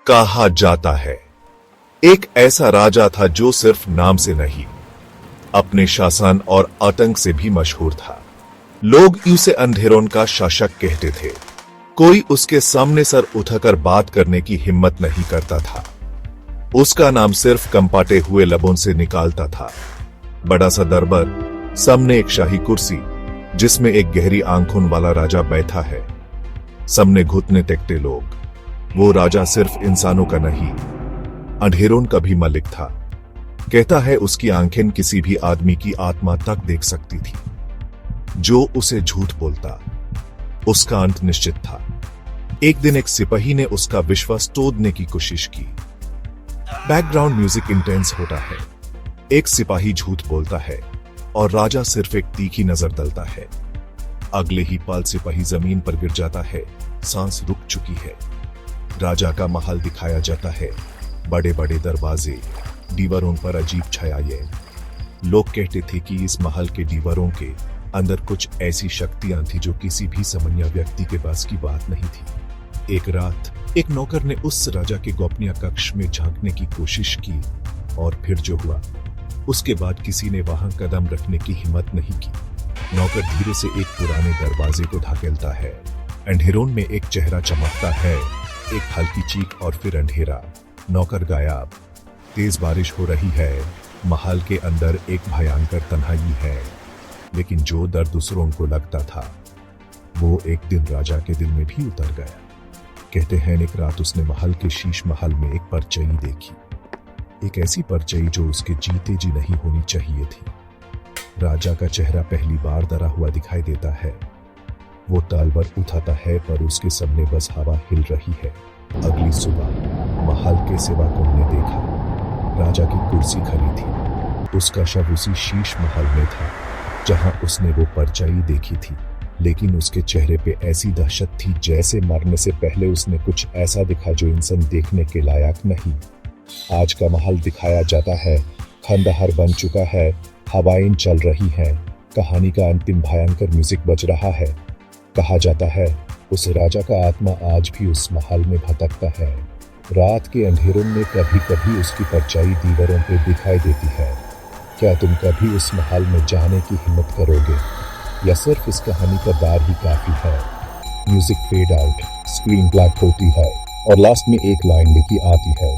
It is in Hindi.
कहा जाता है एक ऐसा राजा था जो सिर्फ नाम से नहीं, अपने शासन और आतंक से भी मशहूर था। लोग उसे अंधेरों का शासक कहते थे। कोई उसके सामने सर उठाकर बात करने की हिम्मत नहीं करता था। उसका नाम सिर्फ कंपाटे हुए लबों से निकालता था। बड़ा सा दरबार, सामने एक शाही कुर्सी जिसमें एक गहरी आंखों वाला राजा बैठा है, सामने घुटने टेकते लोग। वो राजा सिर्फ इंसानों का नहीं, अंधेरों का भी मालिक था। कहता है उसकी आंखें किसी भी आदमी की आत्मा तक देख सकती थी। जो उसे झूठ बोलता, उसका अंत निश्चित था। एक दिन एक सिपाही ने उसका विश्वास तोड़ने की कोशिश की। बैकग्राउंड म्यूजिक इंटेंस होता है। एक सिपाही झूठ बोलता है और राजा सिर्फ एक तीखी नजर डालता है। अगले ही पल सिपाही जमीन पर गिर जाता है, सांस रुक चुकी है। राजा का महल दिखाया जाता है, बड़े बड़े दरवाजे, दीवारों पर अजीब छायाएं। लोग कहते थे कि इस महल के दीवारों के अंदर कुछ ऐसी शक्तियां थी जो किसी भी सामान्य व्यक्ति के पास की बात नहीं थी। एक रात एक नौकर ने उस राजा के गोपनीय कक्ष में झांकने की कोशिश की, और फिर जो हुआ उसके बाद किसी ने वहां कदम रखने की हिम्मत नहीं की। नौकर धीरे से एक पुराने दरवाजे को धकेलता है। अंधेरों में एक चेहरा चमकता है, एक हल्की चीख और फिर अंधेरा। नौकर गायब। तेज बारिश हो रही है। महल के अंदर एक भयंकर तन्हाई है, लेकिन जो डर दूसरों को लगता था वो एक दिन राजा के दिल में भी उतर गया। कहते हैं एक रात उसने महल के शीश महल में एक परछाई देखी, एक ऐसी परछाई जो उसके जीते जी नहीं होनी चाहिए थी। राजा का चेहरा पहली बार डरा हुआ दिखाई देता है। वो तलवार उठाता है पर उसके सामने बस हवा हिल रही है। अगली सुबह महल के सेवकों ने देखा, राजा की कुर्सी खड़ी थी। उसका शव उसी शीश महल में था जहां उसने वो परछाई देखी थी, लेकिन उसके चेहरे पे ऐसी दहशत थी जैसे मरने से पहले उसने कुछ ऐसा दिखा जो इंसान देखने के लायक नहीं। आज का महल दिखाया जाता है, खंडहर बन चुका है, हवाएं चल रही हैं, कहानी का अंतिम भयंकर म्यूजिक बज रहा है। कहा जाता है उस राजा का आत्मा आज भी उस महल में भटकता है। रात के अंधेरों में कभी कभी उसकी परछाई दीवारों पे दिखाई देती है। क्या तुम कभी उस महल में जाने की हिम्मत करोगे, या सिर्फ इस कहानी का डर ही काफी है? Music fade out, screen black होती है और लास्ट में एक लाइन लिखी आती है,